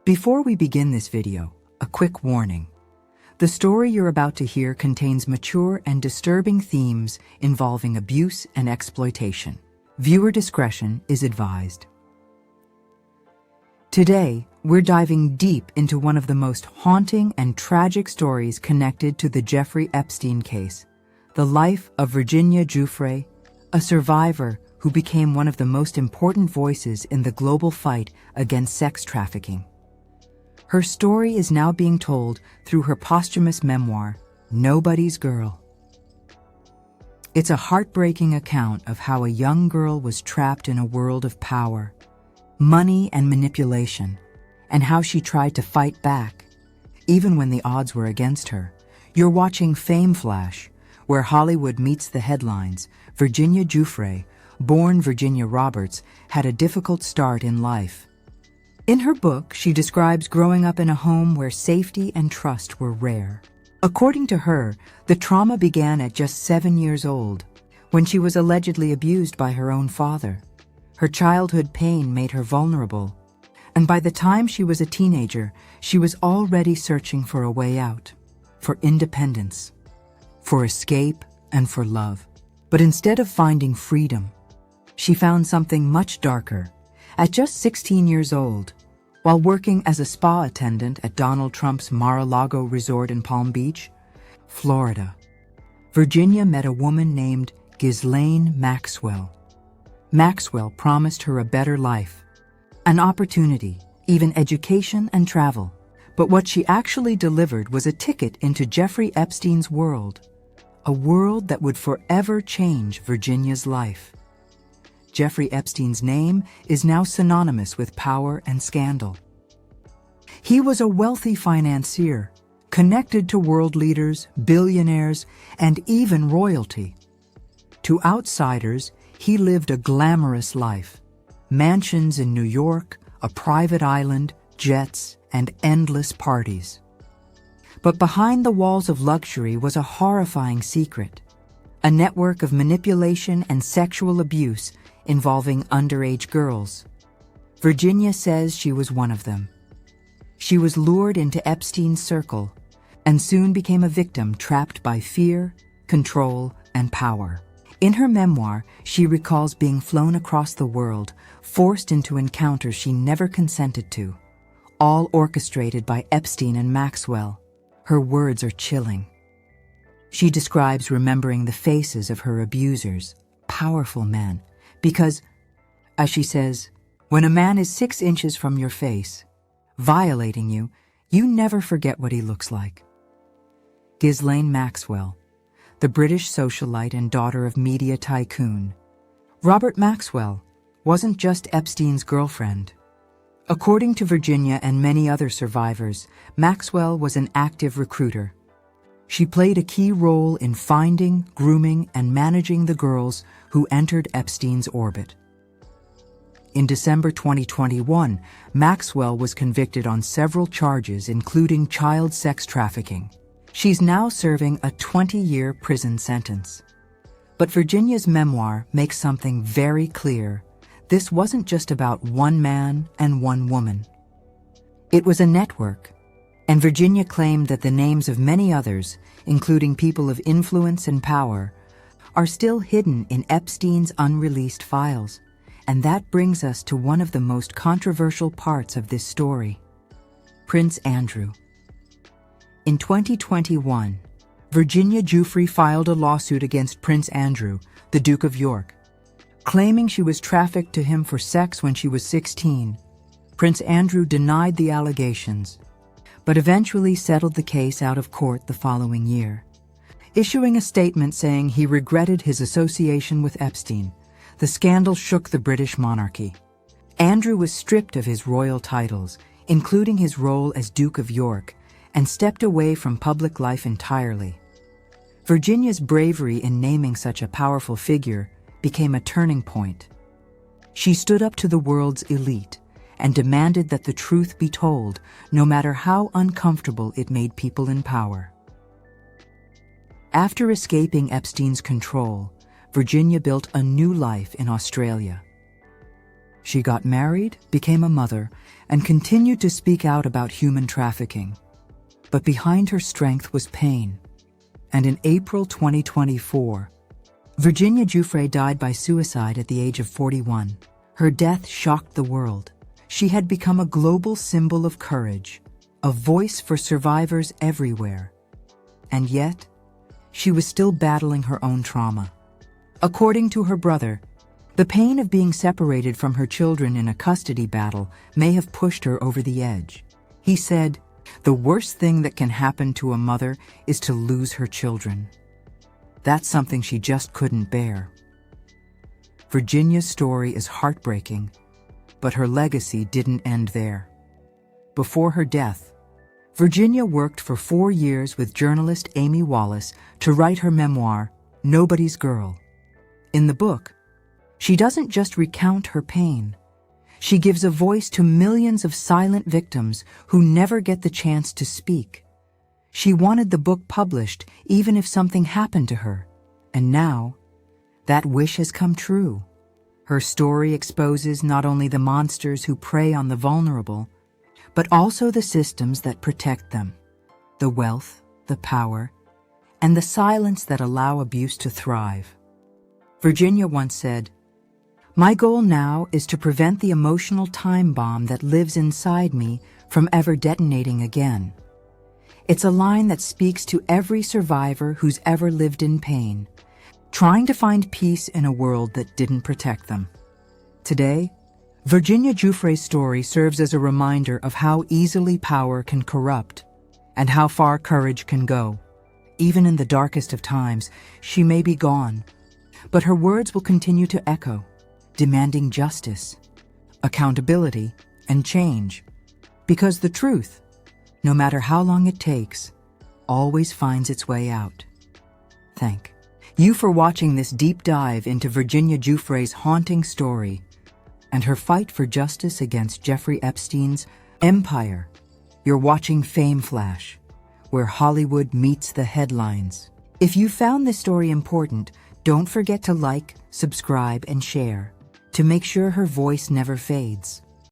Before we begin this video, a quick warning. The story you're about to hear contains mature and disturbing themes involving abuse and exploitation. Viewer discretion is advised. Today, we're diving deep into one of the most haunting and tragic stories connected to the Jeffrey Epstein case, the life of Virginia Giuffre, a survivor who became one of the most important voices in the global fight against sex trafficking. Her story is now being told through her posthumous memoir, Nobody's Girl. It's a heartbreaking account of how a young girl was trapped in a world of power, money, and manipulation, and how she tried to fight back, even when the odds were against her. You're watching FameFlash, where Hollywood meets the headlines. Virginia Giuffre, born Virginia Roberts, had a difficult start in life. In her book, she describes growing up in a home where safety and trust were rare. According to her, the trauma began at just 7 years old, when she was allegedly abused by her own father. Her childhood pain made her vulnerable, and by the time she was a teenager, she was already searching for a way out, for independence, for escape, and for love. But instead of finding freedom, she found something much darker. At just 16 years old, while working as a spa attendant at Donald Trump's Mar-a-Lago resort in Palm Beach, Florida, Virginia met a woman named Ghislane Maxwell. Maxwell promised her a better life, an opportunity, even education and travel. But what she actually delivered was a ticket into Jeffrey Epstein's world, a world that would forever change Virginia's life. Jeffrey Epstein's name is now synonymous with power and scandal. He was a wealthy financier, connected to world leaders, billionaires, and even royalty. To outsiders, he lived a glamorous life. Mansions in New York, a private island, jets, and endless parties. But behind the walls of luxury was a horrifying secret, a network of manipulation and sexual abuse involving underage girls. Virginia says she was one of them. She was lured into Epstein's circle and soon became a victim trapped by fear, control, and power. In her memoir, she recalls being flown across the world, forced into encounters she never consented to, all orchestrated by Epstein and Maxwell. Her words are chilling. She describes remembering the faces of her abusers, powerful men, because, as she says, when a man is 6 inches from your face, violating you, you never forget what he looks like. Ghislaine Maxwell, the British socialite and daughter of media tycoon Robert Maxwell, wasn't just Epstein's girlfriend. According to Virginia and many other survivors, Maxwell was an active recruiter. She played a key role in finding, grooming, and managing the girls who entered Epstein's orbit. In December 2021, Maxwell was convicted on several charges, including child sex trafficking. She's now serving a 20-year prison sentence. But Virginia's memoir makes something very clear. This wasn't just about one man and one woman. It was a network, and Virginia claimed that the names of many others, including people of influence and power, are still hidden in Epstein's unreleased files. And that brings us to one of the most controversial parts of this story: Prince Andrew. In 2021, Virginia Giuffre filed a lawsuit against Prince Andrew, the Duke of York, claiming she was trafficked to him for sex when she was 16. Prince Andrew denied the allegations, but eventually settled the case out of court the following year, issuing a statement saying he regretted his association with Epstein. The scandal shook the British monarchy. Andrew was stripped of his royal titles, including his role as Duke of York, and stepped away from public life entirely. Virginia's bravery in naming such a powerful figure became a turning point. She stood up to the world's elite and demanded that the truth be told, no matter how uncomfortable it made people in power. After escaping Epstein's control, Virginia built a new life in Australia. She got married, became a mother, and continued to speak out about human trafficking. But behind her strength was pain. And in April 2024, Virginia Giuffre died by suicide at the age of 41. Her death shocked the world. She had become a global symbol of courage, a voice for survivors everywhere. And yet, she was still battling her own trauma. According to her brother, the pain of being separated from her children in a custody battle may have pushed her over the edge. He said, "The worst thing that can happen to a mother is to lose her children. That's something she just couldn't bear." Virginia's story is heartbreaking, but her legacy didn't end there. Before her death, Virginia worked for 4 years with journalist Amy Wallace to write her memoir, Nobody's Girl. In the book, she doesn't just recount her pain. She gives a voice to millions of silent victims who never get the chance to speak. She wanted the book published even if something happened to her. And now, that wish has come true. Her story exposes not only the monsters who prey on the vulnerable, but also the systems that protect them, the wealth, the power, and the silence that allow abuse to thrive. Virginia once said, "My goal now is to prevent the emotional time bomb that lives inside me from ever detonating again." It's a line that speaks to every survivor who's ever lived in pain, trying to find peace in a world that didn't protect them. Today, Virginia Giuffre's story serves as a reminder of how easily power can corrupt and how far courage can go. Even in the darkest of times, she may be gone, but her words will continue to echo, demanding justice, accountability, and change. Because the truth, no matter how long it takes, always finds its way out. Thank you for watching this deep dive into Virginia Giuffre's haunting story and her fight for justice against Jeffrey Epstein's empire. You're watching FameFlash, where Hollywood meets the headlines. If you found this story important, don't forget to like, subscribe, and share to make sure her voice never fades.